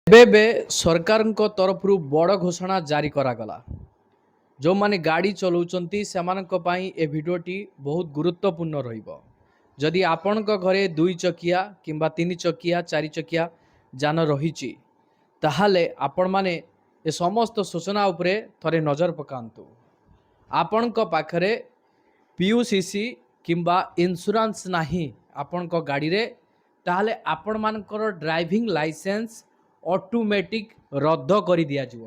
ଏବେ ସରକାରଙ୍କ ତରଫରୁ ବଡ଼ ଘୋଷଣା ଜାରି କରାଗଲା। ଯେଉଁମାନେ ଗାଡ଼ି ଚଲାଉଛନ୍ତି ସେମାନଙ୍କ ପାଇଁ ଏ ଭିଡ଼ିଓଟି ବହୁତ ଗୁରୁତ୍ୱପୂର୍ଣ୍ଣ ରହିବ। ଯଦି ଆପଣଙ୍କ ଘରେ 2 ଚକିଆ କିମ୍ବା 3 ଚକିଆ 4 ଚକିଆ ଯାନ ରହିଛି, ତାହେଲେ ଆପଣମାନେ ଏ ସମସ୍ତ ସୂଚନା ଉପରେ ଥରେ ନଜର ପକାନ୍ତୁ। ଆପଣଙ୍କ ପାଖରେ PUCC କିମ୍ବା ଇନ୍ସୁରାନ୍ସ ନାହିଁ ଆପଣଙ୍କ ଗାଡ଼ିରେ, ତାହେଲେ ଆପଣମାନଙ୍କର ଡ୍ରାଇଭିଂ ଲାଇସେନ୍ସ ଅଟୋମେଟିକ୍ ରଦ୍ଦ କରି ଦିଆଯିବ।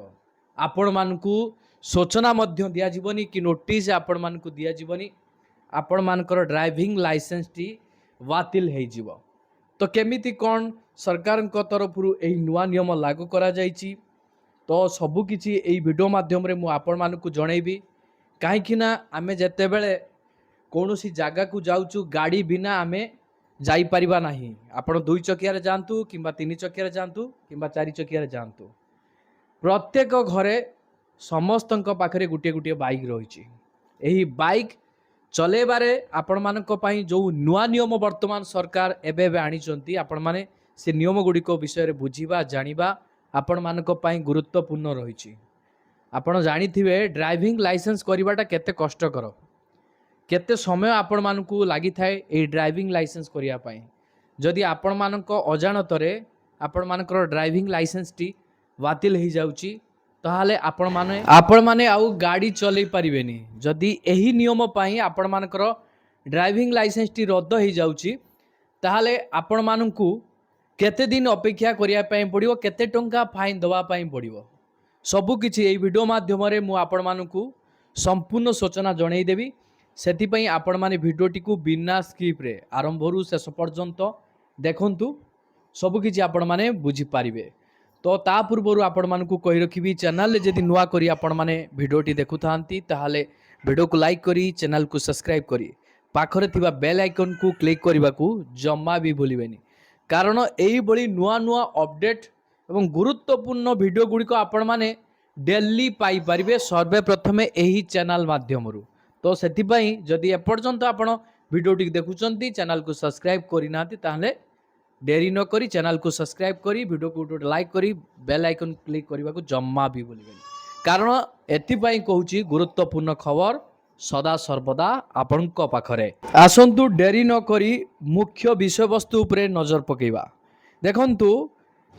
ଆପଣମାନଙ୍କୁ ସୂଚନା ମଧ୍ୟ ଦିଆଯିବନି କି ନୋଟିସ୍ ଆପଣମାନଙ୍କୁ ଦିଆଯିବନି। ଆପଣମାନଙ୍କର ଡ୍ରାଇଭିଂ ଲାଇସେନ୍ସଟି ବାତିଲ ହେଇଯିବ। ତ କେମିତି କ'ଣ ସରକାରଙ୍କ ତରଫରୁ ଏହି ନୂଆ ନିୟମ ଲାଗୁ କରାଯାଇଛି, ତ ସବୁକିଛି ଏହି ଭିଡ଼ିଓ ମାଧ୍ୟମରେ ମୁଁ ଆପଣମାନଙ୍କୁ ଜଣାଇବି। କାହିଁକିନା ଆମେ ଯେତେବେଳେ କୌଣସି ଜାଗାକୁ ଯାଉଛୁ ଗାଡ଼ି ବିନା ଆମେ ଯାଇପାରିବା ନାହିଁ। ଆପଣ 2 ଚକିଆରେ ଯାଆନ୍ତୁ କିମ୍ବା 3 ଚକିଆରେ ଯାଆନ୍ତୁ କିମ୍ବା 4 ଚକିଆରେ ଯାଆନ୍ତୁ, ପ୍ରତ୍ୟେକ ଘରେ ସମସ୍ତଙ୍କ ପାଖରେ ଗୋଟିଏ ଗୋଟିଏ ବାଇକ୍ ରହିଛି। ଏହି ବାଇକ୍ ଚଲେଇବାରେ ଆପଣମାନଙ୍କ ପାଇଁ ଯେଉଁ ନୂଆ ନିୟମ ବର୍ତ୍ତମାନ ସରକାର ଏବେ ଆଣିଛନ୍ତି, ଆପଣମାନେ ସେ ନିୟମ ଗୁଡ଼ିକ ବିଷୟରେ ବୁଝିବା ଜାଣିବା ଆପଣମାନଙ୍କ ପାଇଁ ଗୁରୁତ୍ୱପୂର୍ଣ୍ଣ ରହିଛି। ଆପଣ ଜାଣିଥିବେ ଡ୍ରାଇଭିଂ ଲାଇସେନ୍ସ କରିବାଟା କେତେ କଷ୍ଟକର, କେତେ ସମୟ ଆପଣମାନଙ୍କୁ ଲାଗିଥାଏ ଏହି ଡ୍ରାଇଭିଂ ଲାଇସେନ୍ସ କରିବା ପାଇଁ। ଯଦି ଆପଣମାନଙ୍କ ଅଜାଣତରେ ଆପଣମାନଙ୍କର ଡ୍ରାଇଭିଂ ଲାଇସେନ୍ସଟି ବାତିଲ ହେଇଯାଉଛି, ତାହେଲେ ଆପଣମାନେ ଆଉ ଗାଡ଼ି ଚଲେଇ ପାରିବେନି। ଯଦି ଏହି ନିୟମ ପାଇଁ ଆପଣମାନଙ୍କର ଡ୍ରାଇଭିଂ ଲାଇସେନ୍ସଟି ରଦ୍ଦ ହେଇଯାଉଛି, ତାହେଲେ ଆପଣମାନଙ୍କୁ କେତେ ଦିନ ଅପେକ୍ଷା କରିବା ପାଇଁ ପଡ଼ିବ, କେତେ ଟଙ୍କା ଫାଇନ୍ ଦେବା ପାଇଁ ପଡ଼ିବ, ସବୁକିଛି ଏହି ଭିଡ଼ିଓ ମାଧ୍ୟମରେ ମୁଁ ଆପଣମାନଙ୍କୁ ସମ୍ପୂର୍ଣ୍ଣ ସୂଚନା ଜଣାଇଦେବି। ସେଥିପାଇଁ ଆପଣମାନେ ଭିଡ଼ିଓଟିକୁ ବିନା ସ୍କିପ୍ରେ ଆରମ୍ଭରୁ ଶେଷ ପର୍ଯ୍ୟନ୍ତ ଦେଖନ୍ତୁ, ସବୁକିଛି ଆପଣମାନେ ବୁଝିପାରିବେ। ତ ତା ପୂର୍ବରୁ ଆପଣମାନଙ୍କୁ କହି ରଖିବି, ଚ୍ୟାନେଲରେ ଯଦି ନୂଆ କରି ଆପଣମାନେ ଭିଡ଼ିଓଟି ଦେଖୁଥାନ୍ତି, ତାହେଲେ ଭିଡ଼ିଓକୁ ଲାଇକ୍ କରି ଚ୍ୟାନେଲକୁ ସବସ୍କ୍ରାଇବ୍ କରି ପାଖରେ ଥିବା ବେଲ୍ ଆଇକନ୍କୁ କ୍ଲିକ୍ କରିବାକୁ ଜମା ବି ଭୁଲିବେନି। କାରଣ ଏଇଭଳି ନୂଆ ନୂଆ ଅପଡ଼େଟ୍ ଏବଂ ଗୁରୁତ୍ୱପୂର୍ଣ୍ଣ ଭିଡ଼ିଓ ଗୁଡ଼ିକ ଆପଣମାନେ ଡେଲି ପାଇପାରିବେ ସର୍ବପ୍ରଥମେ ଏହି ଚ୍ୟାନେଲ ମାଧ୍ୟମରୁ। ତ ସେଥିପାଇଁ ଯଦି ଏପର୍ଯ୍ୟନ୍ତ ଆପଣ ଭିଡ଼ିଓଟି ଦେଖୁଛନ୍ତି, ଚ୍ୟାନେଲକୁ ସବସ୍କ୍ରାଇବ୍ କରିନାହାନ୍ତି, ତାହେଲେ ଡେରି ନ କରି ଚ୍ୟାନେଲକୁ ସବସ୍କ୍ରାଇବ୍ କରି ଭିଡ଼ିଓକୁ ଗୋଟେ ଲାଇକ୍ କରି ବେଲ୍ ଆଇକନ୍ କ୍ଲିକ୍ କରିବାକୁ ଜମା ବି ଭୁଲିବେନି। କାରଣ ଏଥିପାଇଁ କହୁଛି ଗୁରୁତ୍ୱପୂର୍ଣ୍ଣ ଖବର ସଦା ସର୍ବଦା ଆପଣଙ୍କ ପାଖରେ। ଆସନ୍ତୁ ଡେରି ନ କରି ମୁଖ୍ୟ ବିଷୟବସ୍ତୁ ଉପରେ ନଜର ପକାଇବା। ଦେଖନ୍ତୁ,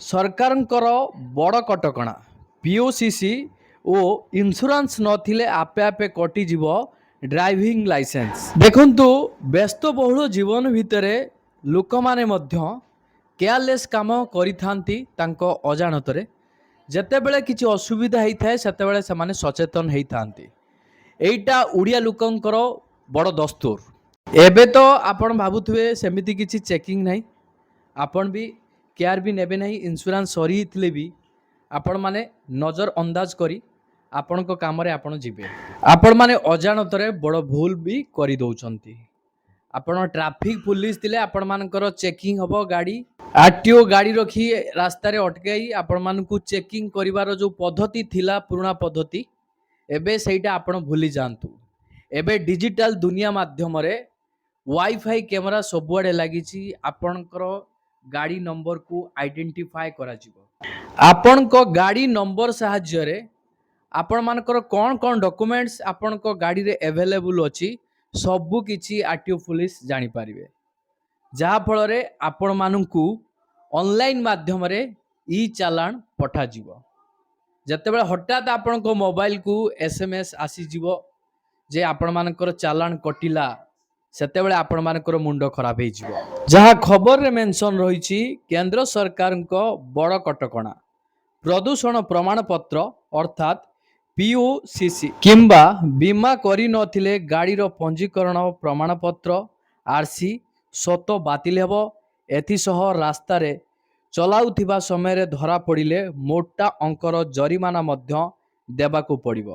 ସରକାରଙ୍କର ବଡ଼ କଟକଣା, PUCC ଓ ଇନ୍ସୁରାନ୍ସ ନଥିଲେ ଆପେ ଆପେ କଟିଯିବ ଡ୍ରାଇଭିଂ ଲାଇସେନ୍ସ। ଦେଖନ୍ତୁ, ବ୍ୟସ୍ତବହୁଳ ଜୀବନ ଭିତରେ ଲୋକମାନେ ମଧ୍ୟ କେୟାରଲେସ୍ କାମ କରିଥାନ୍ତି ତାଙ୍କ ଅଜାଣତରେ। ଯେତେବେଳେ କିଛି ଅସୁବିଧା ହେଇଥାଏ ସେତେବେଳେ ସେମାନେ ସଚେତନ ହେଇଥାନ୍ତି। ଏଇଟା ଓଡ଼ିଆ ଲୋକଙ୍କର ବଡ଼ ଦସ୍ତୁର। ଏବେ ତ ଆପଣ ଭାବୁଥିବେ ସେମିତି କିଛି ଚେକିଂ ନାହିଁ, ଆପଣ ବି କେୟାର ବି ନେବେ ନାହିଁ। ଇନ୍ସୁରାନ୍ସ ସରିଥିଲେ ବି ଆପଣମାନେ ନଜର ଅନ୍ଦାଜ କରି ଆପଣଙ୍କ କାମରେ ଆପଣ ଯିବେ। ଆପଣମାନେ ଅଜାଣତରେ ବଡ଼ ଭୁଲ ବି କରିଦେଉଛନ୍ତି। ଆପଣ ଟ୍ରାଫିକ୍ ପୁଲିସ ଥିଲେ ଆପଣମାନଙ୍କର ଚେକିଂ ହେବ ଗାଡ଼ି। RTO ଗାଡ଼ି ରଖି ରାସ୍ତାରେ ଅଟକାଇ ଆପଣମାନଙ୍କୁ ଚେକିଂ କରିବାର ଯେଉଁ ପଦ୍ଧତି ଥିଲା, ପୁରୁଣା ପଦ୍ଧତି, ଏବେ ସେଇଟା ଆପଣ ଭୁଲି ଯାଆନ୍ତୁ। ଏବେ ଡିଜିଟାଲ ଦୁନିଆ ମାଧ୍ୟମରେ ୱାଇଫାଇ କ୍ୟାମେରା ସବୁଆଡ଼େ ଲାଗିଛି। ଆପଣଙ୍କର ଗାଡ଼ି ନମ୍ବରକୁ ଆଇଡେଣ୍ଟିଫାଏ କରାଯିବ। ଆପଣଙ୍କ ଗାଡ଼ି ନମ୍ବର ସାହାଯ୍ୟରେ ଆପଣମାନଙ୍କର କ'ଣ କ'ଣ ଡକୁମେଣ୍ଟସ୍ ଆପଣଙ୍କ ଗାଡ଼ିରେ ଆଭେଲେବୁଲ୍ ଅଛି, ସବୁକିଛି RTO ପୁଲିସ ଜାଣିପାରିବେ। ଯାହାଫଳରେ ଆପଣମାନଙ୍କୁ ଅନଲାଇନ୍ ମାଧ୍ୟମରେ ଚାଲାଣ ପଠାଯିବ। ଯେତେବେଳେ ହଠାତ୍ ଆପଣଙ୍କ ମୋବାଇଲକୁ SMS ଆସିଯିବ ଯେ ଆପଣମାନଙ୍କର ଚାଲାଣ କଟିଲା, ସେତେବେଳେ ଆପଣମାନଙ୍କର ମୁଣ୍ଡ ଖରାପ ହେଇଯିବ। ଯାହା ଖବରରେ ମେନସନ୍ ରହିଛି, କେନ୍ଦ୍ର ସରକାରଙ୍କ ବଡ଼ କଟକଣା, ପ୍ରଦୂଷଣ ପ୍ରମାଣପତ୍ର ଅର୍ଥାତ୍ PUCC କିମ୍ବା ବୀମା କରିନଥିଲେ ଗାଡ଼ିର ପଞ୍ଜୀକରଣ ପ୍ରମାଣପତ୍ର RC ସତ ବାତିଲ ହେବ। ଏଥିସହ ରାସ୍ତାରେ ଚଲାଉଥିବା ସମୟରେ ଧରା ପଡ଼ିଲେ ମୋଟା ଅଙ୍କର ଜରିମାନା ମଧ୍ୟ ଦେବାକୁ ପଡ଼ିବ।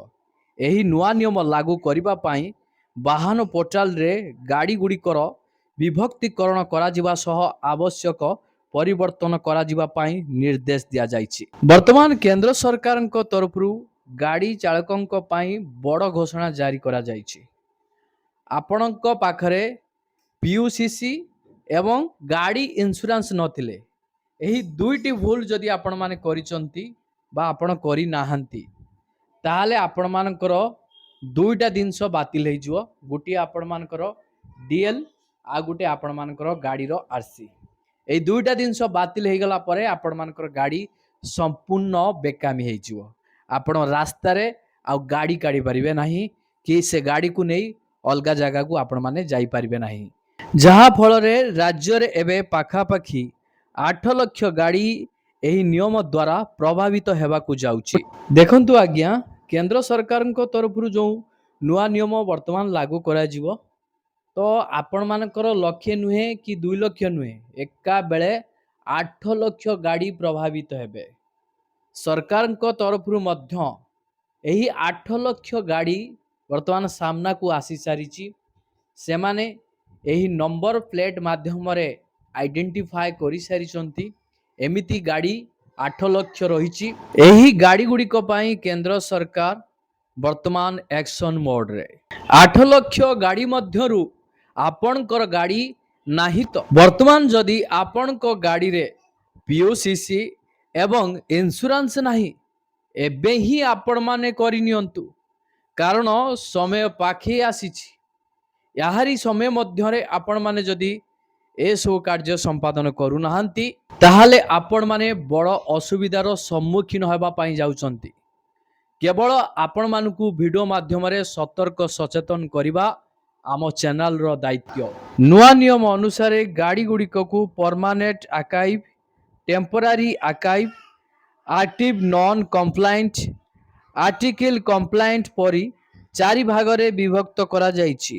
ଏହି ନୂଆ ନିୟମ ଲାଗୁ କରିବା ପାଇଁ ବାହନ ପୋର୍ଟାଲରେ ଗାଡ଼ିଗୁଡ଼ିକର ବିଭକ୍ତିକରଣ କରାଯିବା ସହ ଆବଶ୍ୟକ ପରିବର୍ତ୍ତନ କରାଯିବା ପାଇଁ ନିର୍ଦ୍ଦେଶ ଦିଆଯାଇଛି। ବର୍ତ୍ତମାନ କେନ୍ଦ୍ର ସରକାରଙ୍କ ତରଫରୁ ଗାଡ଼ି ଚାଳକଙ୍କ ପାଇଁ ବଡ଼ ଘୋଷଣା ଜାରି କରାଯାଇଛି। ଆପଣଙ୍କ ପାଖରେ PUCC ଏବଂ ଗାଡ଼ି ଇନ୍ସୁରାନ୍ସ ନଥିଲେ ଏହି ଦୁଇଟି ଭୁଲ ଯଦି ଆପଣମାନେ କରିଛନ୍ତି ବା ଆପଣ କରିନାହାନ୍ତି ତାହେଲେ ଆପଣମାନଙ୍କର ଦୁଇଟା ଜିନିଷ ବାତିଲ ହେଇଯିବ। ଗୋଟିଏ ଆପଣମାନଙ୍କର ଡିଏଲ୍ ଆଉ ଗୋଟେ ଆପଣମାନଙ୍କର ଗାଡ଼ିର ଆର୍ସି। এই ଦୁଇଟା ଜିନିଷ ବାତିଲ ହେଇଗଲା ପରେ ଆପଣମାନଙ୍କର ଗାଡ଼ି ସମ୍ପୂର୍ଣ୍ଣ ବେକାମୀ ହେଇଯିବ। ଆପଣ ରାସ୍ତାରେ ଆଉ ଗାଡ଼ି କାଢ଼ି ପାରିବେ ନାହିଁ କି ସେ ଗାଡ଼ିକୁ ନେଇ ଅଲଗା ଜାଗାକୁ ଆପଣମାନେ ଯାଇପାରିବେ ନାହିଁ। ଯାହା ଫଳରେ ରାଜ୍ୟରେ ଏବେ ପାଖାପାଖି 8 ଲକ୍ଷ ଗାଡ଼ି ଏହି ନିୟମ ଦ୍ୱାରା ପ୍ରଭାବିତ ହେବାକୁ ଯାଉଛି। ଦେଖନ୍ତୁ ଆଜ୍ଞା, କେନ୍ଦ୍ର ସରକାରଙ୍କ ତରଫରୁ ଯେଉଁ ନୂଆ ନିୟମ ବର୍ତ୍ତମାନ ଲାଗୁ କରାଯିବ, ତ ଆପଣମାନଙ୍କର ଲକ୍ଷେ ନୁହେଁ କି 2 ଲକ୍ଷ ନୁହେଁ, ଏକା ବେଳେ 8 ଲକ୍ଷ ଗାଡ଼ି ପ୍ରଭାବିତ ହେବେ। ସରକାରଙ୍କ ତରଫରୁ ମଧ୍ୟ ଏହି 8 ଲକ୍ଷ ଗାଡ଼ି ବର୍ତ୍ତମାନ ସାମ୍ନାକୁ ଆସିସାରିଛି। ସେମାନେ ଏହି ନମ୍ବର ପ୍ଲେଟ୍ ମାଧ୍ୟମରେ ଆଇଡେଣ୍ଟିଫାଏ କରିସାରିଛନ୍ତି। ଏମିତି ଗାଡ଼ି 8 ଲକ୍ଷ ରହିଛି। ଏହି ଗାଡ଼ି ଗୁଡ଼ିକ ପାଇଁ କେନ୍ଦ୍ର ସରକାର ବର୍ତ୍ତମାନ ଆକ୍ସନ୍ ମୋଡ଼ରେ। 8 ଲକ୍ଷ ଗାଡ଼ି ମଧ୍ୟରୁ ଆପଣଙ୍କର ଗାଡ଼ି ନାହିଁ ତ ବର୍ତ୍ତମାନ ଯଦି ଆପଣଙ୍କ ଗାଡ଼ିରେ ପିଓସିସି ଏବଂ ଇନ୍ସୁରାନ୍ସ ନାହିଁ, ଏବେ ହିଁ ଆପଣମାନେ କରିନିଅନ୍ତୁ, କାରଣ ସମୟ ପାଖେଇ ଆସିଛି। ଏହାରି ସମୟ ମଧ୍ୟରେ ଆପଣମାନେ ଯଦି ଏସବୁ କାର୍ଯ୍ୟ ସମ୍ପାଦନ କରୁନାହାନ୍ତି ତାହେଲେ ଆପଣମାନେ ବଡ଼ ଅସୁବିଧାର ସମ୍ମୁଖୀନ ହେବା ପାଇଁ ଯାଉଛନ୍ତି। କେବଳ ଆପଣମାନଙ୍କୁ ଭିଡ଼ିଓ ମାଧ୍ୟମରେ ସତର୍କ ସଚେତନ କରିବା ଆମ ଚ୍ୟାନେଲର ଦାୟିତ୍ୱ। ନୂଆ ନିୟମ ଅନୁସାରେ ଗାଡ଼ି ଗୁଡ଼ିକକୁ permanent archive, temporary archive, active non compliant, article compliant ପରି 4 ଭାଗରେ ବିଭକ୍ତ କରାଯାଇଛି।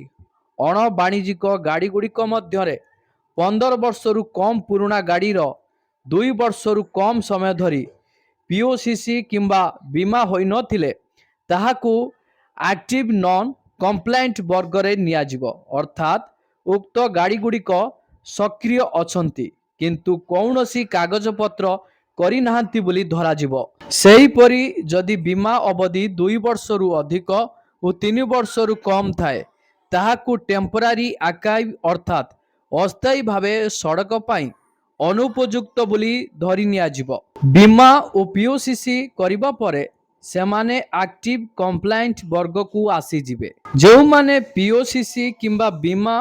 ଅଣ ବାଣିଜ୍ୟିକ ଗାଡ଼ି ଗୁଡ଼ିକ ମଧ୍ୟରେ 15 ବର୍ଷରୁ କମ୍ ପୁରୁଣା ଗାଡ଼ିର 2 ବର୍ଷରୁ କମ୍ ସମୟ ଧରି ପିଓସିସି କିମ୍ବା ବୀମା ହୋଇନଥିଲେ ତାହାକୁ ଆକ୍ଟିଭ୍ ନନ୍ କମ୍ପ୍ଲାଏଣ୍ଟ ବର୍ଗରେ ନିଆଯିବ। ଅର୍ଥାତ୍ ଉକ୍ତ ଗାଡ଼ିଗୁଡ଼ିକ ସକ୍ରିୟ ଅଛନ୍ତି କିନ୍ତୁ କୌଣସି କାଗଜପତ୍ର କରିନାହାନ୍ତି ବୋଲି ଧରାଯିବ। ସେହିପରି ଯଦି ବୀମା ଅବଧି 2 ବର୍ଷରୁ ଅଧିକ ଓ 3 ବର୍ଷରୁ କମ୍ ଥାଏ ତାହାକୁ ଟେମ୍ପୋରାରୀ ଆର୍କାଇଭ୍ ଅର୍ଥାତ୍ ଅସ୍ଥାୟୀ ଭାବେ ସଡ଼କ ପାଇଁ ଅନୁପଯୁକ୍ତ ବୋଲି ଧରି ନିଆଯିବ। ବୀମା ଓ ପିଓସିସି କରିବା ପରେ ସେମାନେ ଆକ୍ଟିଭ୍ କମ୍ପ୍ଲାଏଣ୍ଟ ବର୍ଗକୁ ଆସିଯିବେ। ଯେଉଁମାନେ ପିଓସିସି କିମ୍ବା ବୀମା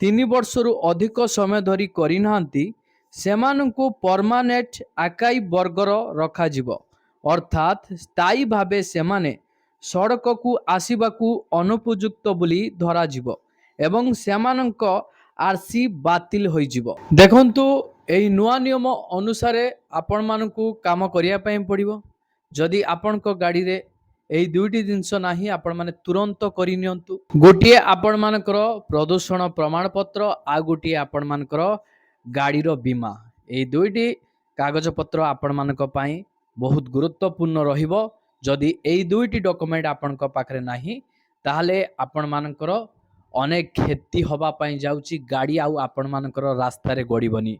3 ବର୍ଷରୁ ଅଧିକ ସମୟ ଧରି କରିନାହାନ୍ତି ସେମାନଙ୍କୁ ପରମାନେଣ୍ଟ ଆର୍କାଇଭ୍ ବର୍ଗର ରଖାଯିବ। ଅର୍ଥାତ୍ ସ୍ଥାୟୀ ଭାବେ ସେମାନେ ସଡ଼କକୁ ଆସିବାକୁ ଅନୁପଯୁକ୍ତ ବୋଲି ଧରାଯିବ ଏବଂ ସେମାନଙ୍କ ଆର୍ସି ବାତିଲ ହୋଇଯିବ। ଦେଖନ୍ତୁ, ଏହି ନୂଆ ନିୟମ ଅନୁସାରେ ଆପଣମାନଙ୍କୁ କାମ କରିବା ପାଇଁ ପଡ଼ିବ। ଯଦି ଆପଣଙ୍କ ଗାଡ଼ିରେ ଏହି ଦୁଇଟି ଜିନିଷ ନାହିଁ ଆପଣମାନେ ତୁରନ୍ତ କରିନିଅନ୍ତୁ। ଗୋଟିଏ ଆପଣମାନଙ୍କର ପ୍ରଦୂଷଣ ପ୍ରମାଣପତ୍ର, ଆଉ ଗୋଟିଏ ଆପଣମାନଙ୍କର ଗାଡ଼ିର ବୀମା। ଏହି ଦୁଇଟି କାଗଜପତ୍ର ଆପଣମାନଙ୍କ ପାଇଁ ବହୁତ ଗୁରୁତ୍ୱପୂର୍ଣ୍ଣ ରହିବ। ଯଦି ଏହି ଦୁଇଟି ଡକୁମେଣ୍ଟ ଆପଣଙ୍କ ପାଖରେ ନାହିଁ ତାହେଲେ ଆପଣମାନଙ୍କର ଅନେକ କ୍ଷତି ହେବା ପାଇଁ ଯାଉଛି। ଗାଡ଼ି ଆଉ ଆପଣମାନଙ୍କର ରାସ୍ତାରେ ଗଡ଼ିବନି।